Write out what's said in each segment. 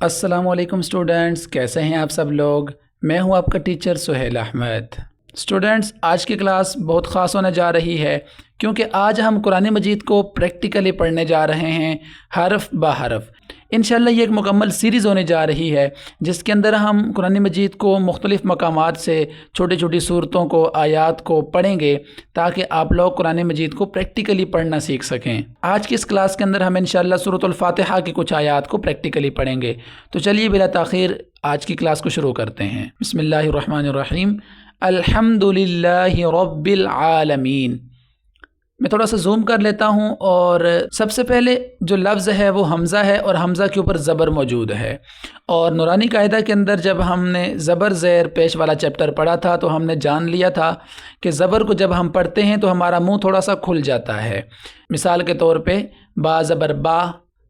अस्सलाम वालेकुम स्टूडेंट्स, कैसे हैं आप सब लोग। मैं हूं आपका टीचर सुहेल अहमद। स्टूडेंट्स, आज की क्लास बहुत ख़ास होने जा रही है क्योंकि आज हम कुरान मजीद को प्रैक्टिकली पढ़ने जा रहे हैं, हरफ ब हरफ। इंशाल्लाह ये एक मुकम्मल सीरीज़ होने जा रही है जिसके अंदर हम कुरान मजीद को मुख्तलिफ़ मकामात से छोटी छोटी सूरतों को, आयात को पढ़ेंगे ताकि आप लोग कुरान मजीद को प्रैक्टिकली पढ़ना सीख सकें। आज की इस क्लास के अंदर हम इंशाल्लाह सूरतुल फातिहा की कुछ आयात को प्रैक्टिकली पढ़ेंगे। तो चलिए बिला ताख़ीर आज की क्लास को शुरू करते हैं। बिस्मिल्लाहिर्रहमानिर्रहीम। अल्हम्दुलिल्लाहि रब्बिल आलमीन। मैं थोड़ा सा जूम कर लेता हूँ और सबसे पहले जो लफ्ज़ है वो हमज़ा है और हमज़ा के ऊपर ज़बर मौजूद है। और नूरानी कायदा के अंदर जब हमने ज़बर ज़ेर पेश वाला चैप्टर पढ़ा था तो हमने जान लिया था कि ज़बर को जब हम पढ़ते हैं तो हमारा मुंह थोड़ा सा खुल जाता है। मिसाल के तौर पे बा ज़बर बा,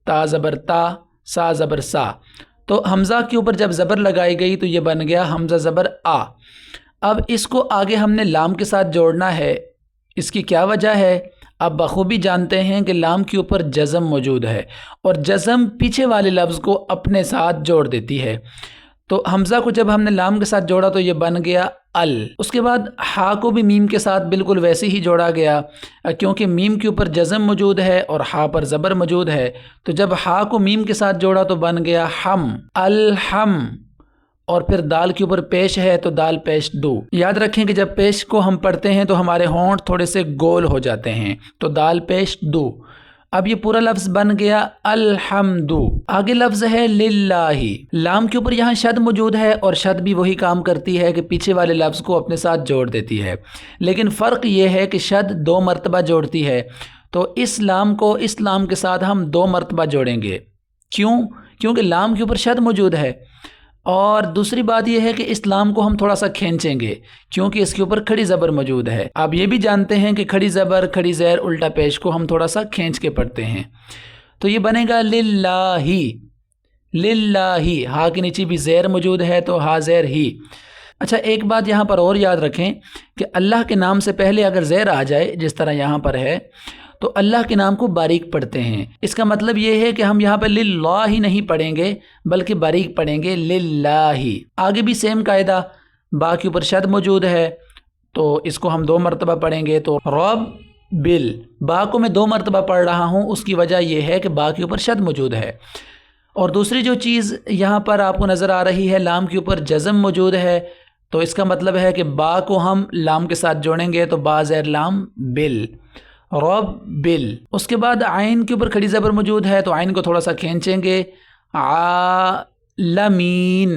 ता ज़बर ता, सा ज़बर सा। तो हमज़ा के ऊपर जब ज़बर लगाई गई तो ये बन गया हमज़ा ज़बर आ। अब इसको आगे हमने लाम के साथ जोड़ना है। इसकी क्या वजह है? आप बखूबी जानते हैं कि लाम के ऊपर जज़म मौजूद है और जज़म पीछे वाले लफ्ज़ को अपने साथ जोड़ देती है। तो हमज़ा को जब हमने लाम के साथ जोड़ा तो ये बन गया अल। उसके बाद हा को भी मीम के साथ बिल्कुल वैसे ही जोड़ा गया क्योंकि मीम के ऊपर जज़म मौजूद है और हा पर ज़बर मौजूद है। तो जब हा को मीम के साथ जोड़ा तो बन गया हम, अल हम। और फिर दाल के ऊपर पेश है तो दाल पेश दो। याद रखें कि जब पेश को हम पढ़ते हैं तो हमारे होंठ थोड़े से गोल हो जाते हैं, तो दाल पेश दो। अब ये पूरा लफ्ज़ बन गया अल्हम्दु। आगे लफ्ज़ है लिल्लाही। लाम के ऊपर यहाँ शद मौजूद है और शद भी वही काम करती है कि पीछे वाले लफ्ज़ को अपने साथ जोड़ देती है, लेकिन फ़र्क ये है कि शद 2 मरतबा जोड़ती है। तो इस लाम को इस लाम के साथ हम 2 मरतबा जोड़ेंगे। क्यों? क्योंकि लाम के ऊपर शद मौजूद है। और दूसरी बात यह है कि इस्लाम को हम थोड़ा सा खींचेंगे क्योंकि इसके ऊपर खड़ी ज़बर मौजूद है। आप ये भी जानते हैं कि खड़ी ज़बर, खड़ी ज़ैर, उल्टा पेश को हम थोड़ा सा खींच के पढ़ते हैं। तो ये बनेगा लिल्लाही। लिल्लाही, हा के नीचे भी ज़ैर मौजूद है तो हा ज़ैर ही। अच्छा, एक बात यहाँ पर और याद रखें कि अल्लाह के नाम से पहले अगर ज़ैर आ जाए जिस तरह यहाँ पर है तो अल्लाह के नाम को बारीक पढ़ते हैं। इसका मतलब ये है कि हम यहाँ पर लिल्लाही नहीं पढ़ेंगे बल्कि बारीक पढ़ेंगे लिल्लाही। आगे भी सेम कायदा, बा के ऊपर शद मौजूद है तो इसको हम 2 मरतबा पढ़ेंगे। तो रब बिल, बा को मैं 2 मरतबा पढ़ रहा हूँ, उसकी वजह यह है कि बा के ऊपर शद मौजूद है। और दूसरी जो चीज़ यहाँ पर आपको नज़र आ रही है, लाम के ऊपर जज़म मौजूद है, तो इसका मतलब है कि बा को हम लाम के साथ जोड़ेंगे तो बा ज़ेर लाम बिल, रब बिल। उसके बाद आइन के ऊपर खड़ी ज़बर मौजूद है तो आइन को थोड़ा सा खींचेंगे, आलमीन।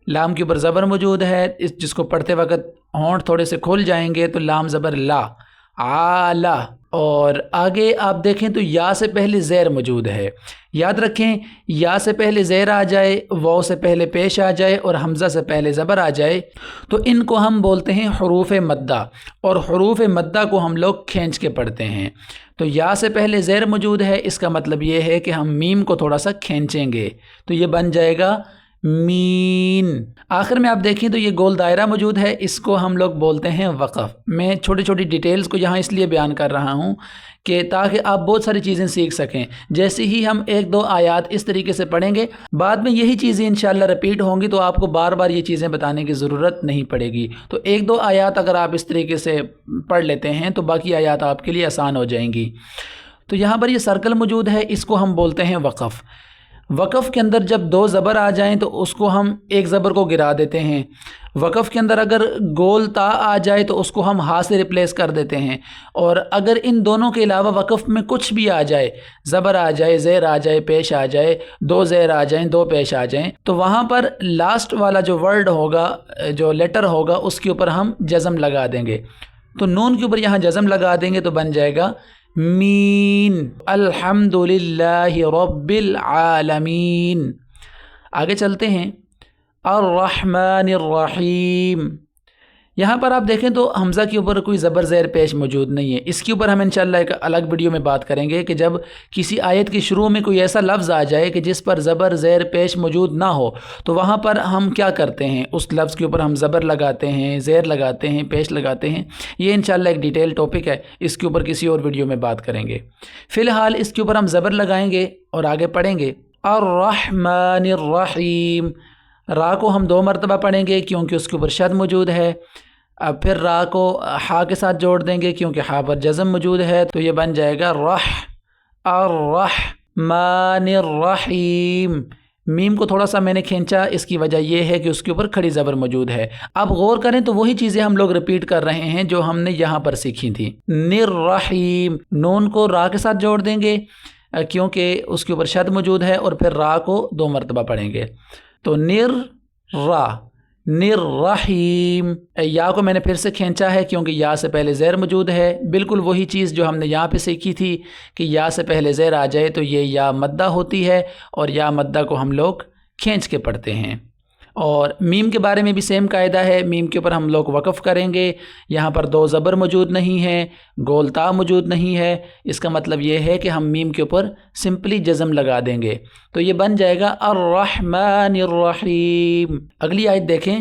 लाम के ऊपर ज़बर मौजूद है, इस जिसको पढ़ते वक्त होंठ थोड़े से खुल जाएंगे तो लाम ज़बर ला, आला। और आगे आप देखें तो या से पहले ज़ैर मौजूद है। याद रखें, या से पहले ज़ैर आ जाए, वाव से पहले पेश आ जाए और हमज़ा से पहले ज़बर आ जाए तो इनको हम बोलते हैं हुरूफ़ मद्दा। और हुरूफ़ मद्दा को हम लोग खींच के पढ़ते हैं। तो या से पहले ज़ैर मौजूद है, इसका मतलब ये है कि हम मीम को थोड़ा सा खींचेंगे तो ये बन जाएगा मीन। आखिर में आप देखें तो ये गोल दायरा मौजूद है, इसको हम लोग बोलते हैं वक़फ़। मैं छोटी छोटी डिटेल्स को यहाँ इसलिए बयान कर रहा हूँ कि ताकि आप बहुत सारी चीज़ें सीख सकें। जैसे ही हम 1-2 आयात इस तरीके से पढ़ेंगे, बाद में यही चीज़ें इंशाल्लाह रिपीट होंगी तो आपको बार बार ये चीज़ें बताने की ज़रूरत नहीं पड़ेगी। तो 1-2 आयात अगर आप इस तरीके से पढ़ लेते हैं तो बाकी आयात आपके लिए आसान हो जाएंगी। तो यहाँ पर ये सर्कल मौजूद है, इसको हम बोलते हैं वक़फ़। वक़फ़ के अंदर जब 2 ज़बर आ जाएं तो उसको हम एक ज़बर को गिरा देते हैं। वक़फ़ के अंदर अगर गोल ता आ जाए तो उसको हम हा से रिप्लेस कर देते हैं। और अगर इन दोनों के अलावा वक़फ़ में कुछ भी आ जाए, ज़बर आ जाए, ज़ेर आ जाए, पेश आ जाए, 2 ज़ेर आ जाएं, 2 पेश आ जाएं, तो वहाँ पर लास्ट वाला जो वर्ड होगा, जो लेटर होगा, उसके ऊपर हम जज़म लगा देंगे। तो नून के ऊपर यहाँ जज़म लगा देंगे तो बन जाएगा मीन। अल्हम्दुलिल्लाहि रब्बिल आलमीन। आगे चलते हैं, अर्रहमानिर रहीम। यहाँ पर आप देखें तो हमज़ा के ऊपर कोई ज़बर ज़ैर पेश मौजूद नहीं है। इसके ऊपर हम इंशाअल्लाह एक अलग वीडियो में बात करेंगे कि जब किसी आयत के शुरू में कोई ऐसा लफ्ज़ आ जाए कि जिस पर ज़बर ज़ैर पेश मौजूद ना हो तो वहाँ पर हम क्या करते हैं, उस लफ्ज़ के ऊपर हम ज़बर लगाते हैं, ज़ैर लगाते हैं, पेश लगाते हैं। ये इंशाअल्लाह एक डिटेल टॉपिक है, इसके ऊपर किसी और वीडियो में बात करेंगे। फ़िलहाल इसके ऊपर हम ज़बर लगाएंगे और आगे पढ़ेंगे। الرحمن الرحیم. را کو ہم 2 مرتبہ پڑھیں گے کیونکہ اس کے اوپر شد موجود ہے. اب پھر را کو ہا کے ساتھ جوڑ دیں گے کیونکہ ہا پر جزم موجود ہے، تو یہ بن جائے گا الرحمن الرحیم. میم کو تھوڑا سا میں نے کھینچا، اس کی وجہ یہ ہے کہ اس کے اوپر کھڑی زبر موجود ہے. اب غور کریں تو وہی چیزیں ہم لوگ ریپیٹ کر رہے ہیں جو ہم نے یہاں پر سیکھی تھی. نررحیم، نون کو را کے ساتھ جوڑ دیں گے کیونکہ اس کے اوپر شد موجود ہے، اور پھر را کو 2 مرتبہ پڑھیں گے. تو نررحیم. یا کو میں نے پھر سے کھینچا ہے کیونکہ یا سے پہلے زیر موجود ہے. بالکل وہی چیز جو ہم نے یہاں پہ سیکھی تھی کہ یا سے پہلے زیر آ جائے تو یہ یا مدہ ہوتی ہے، اور یا مدہ کو ہم لوگ کھینچ کے پڑھتے ہیں. اور میم کے بارے میں بھی سیم قاعدہ ہے. میم کے اوپر ہم لوگ وقف کریں گے. یہاں پر 2 زبر موجود نہیں ہیں، گول تا موجود نہیں ہے. اس کا مطلب یہ ہے کہ ہم میم کے اوپر سمپلی جزم لگا دیں گے، تو یہ بن جائے گا الرحمن الرحیم. اگلی آیت دیکھیں،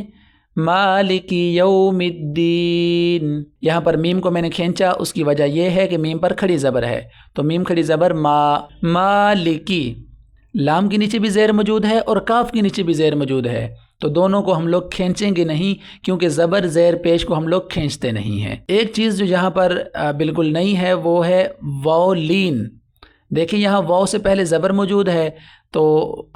مالک یوم الدین. یہاں پر میم کو میں نے کھینچا، اس کی وجہ یہ ہے کہ میم پر کھڑی زبر ہے، تو میم کھڑی زبر مالکی. لام کے نیچے بھی زیر موجود ہے اور کاف کے نیچے بھی زیر موجود ہے، تو دونوں کو ہم لوگ کھینچیں گے نہیں کیونکہ زبر زیر پیش کو ہم لوگ کھینچتے نہیں ہیں. ایک چیز جو یہاں پر بالکل نہیں ہے وہ ہے واو لین. دیکھیں یہاں واو سے پہلے زبر موجود ہے، تو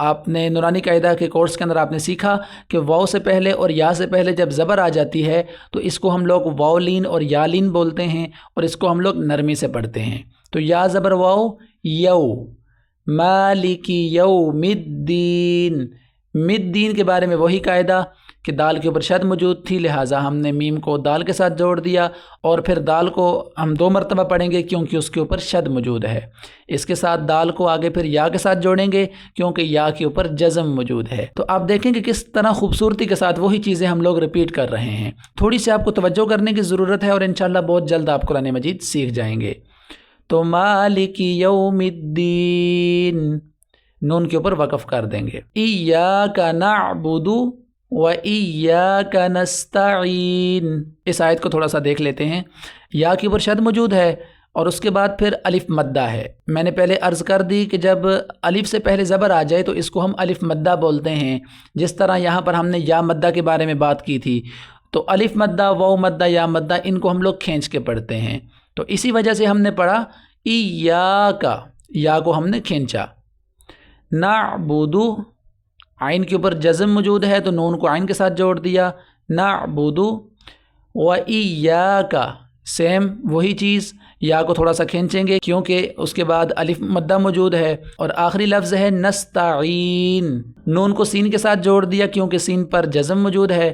آپ نے نورانی قاعدہ کے کورس کے اندر آپ نے سیکھا کہ واو سے پہلے اور یا سے پہلے جب زبر آ جاتی ہے تو اس کو ہم لوگ واو لین اور یا لین بولتے ہیں، اور اس کو ہم لوگ نرمی سے پڑھتے ہیں. تو یا زبر واو یو، مالک یوم الدین. مدین کے بارے میں وہی قاعدہ کہ دال کے اوپر شد موجود تھی، لہٰذا ہم نے میم کو دال کے ساتھ جوڑ دیا، اور پھر دال کو ہم 2 مرتبہ پڑھیں گے کیونکہ اس کے اوپر شد موجود ہے. اس کے ساتھ دال کو آگے پھر یا کے ساتھ جوڑیں گے کیونکہ یا کے اوپر جزم موجود ہے. تو آپ دیکھیں کہ کس طرح خوبصورتی کے ساتھ وہی چیزیں ہم لوگ ریپیٹ کر رہے ہیں. تھوڑی سی آپ کو توجہ کرنے کی ضرورت ہے، اور انشاءاللہ بہت جلد آپ قرآن مجید سیکھ جائیں گے. تو مالک یوم الدین، نون کے اوپر وقف کر دیں گے. ایاک نعبد و ایاک نستعین. اس آیت کو تھوڑا سا دیکھ لیتے ہیں. یا کے اوپر شد موجود ہے اور اس کے بعد پھر الف مدہ ہے. میں نے پہلے عرض کر دی کہ جب الف سے پہلے زبر آ جائے تو اس کو ہم الف مدہ بولتے ہیں. جس طرح یہاں پر ہم نے یا مدہ کے بارے میں بات کی تھی، تو الف مدہ، واو مدہ، یا مدہ، ان کو ہم لوگ کھینچ کے پڑھتے ہیں. تو اسی وجہ سے ہم نے پڑھا ایاک، یا کو ہم نے کھینچا. نعبد، عین کے اوپر جزم موجود ہے تو نون کو عین کے ساتھ جوڑ دیا. نعبد و ایاک، سیم وہی چیز. یا کو تھوڑا سا کھینچیں گے کیونکہ اس کے بعد الف مدہ موجود ہے. اور آخری لفظ ہے نستعین. نون کو سین کے ساتھ جوڑ دیا کیونکہ سین پر جزم موجود ہے.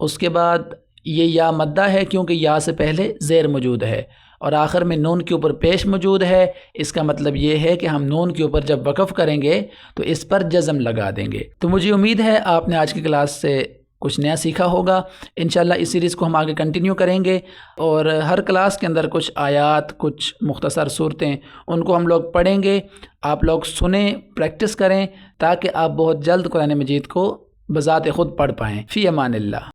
اس کے بعد یہ یا مدہ ہے کیونکہ یا سے پہلے زیر موجود ہے، اور آخر میں نون کے اوپر پیش موجود ہے. اس کا مطلب یہ ہے کہ ہم نون کے اوپر جب وقف کریں گے تو اس پر جزم لگا دیں گے. تو مجھے امید ہے آپ نے آج کی کلاس سے کچھ نیا سیکھا ہوگا. انشاءاللہ اس سیریز کو ہم آگے کنٹینیو کریں گے، اور ہر کلاس کے اندر کچھ آیات، کچھ مختصر صورتیں، ان کو ہم لوگ پڑھیں گے. آپ لوگ سنیں، پریکٹس کریں، تاکہ آپ بہت جلد قرآن مجید کو بذات خود پڑھ پائیں. فی امان اللہ.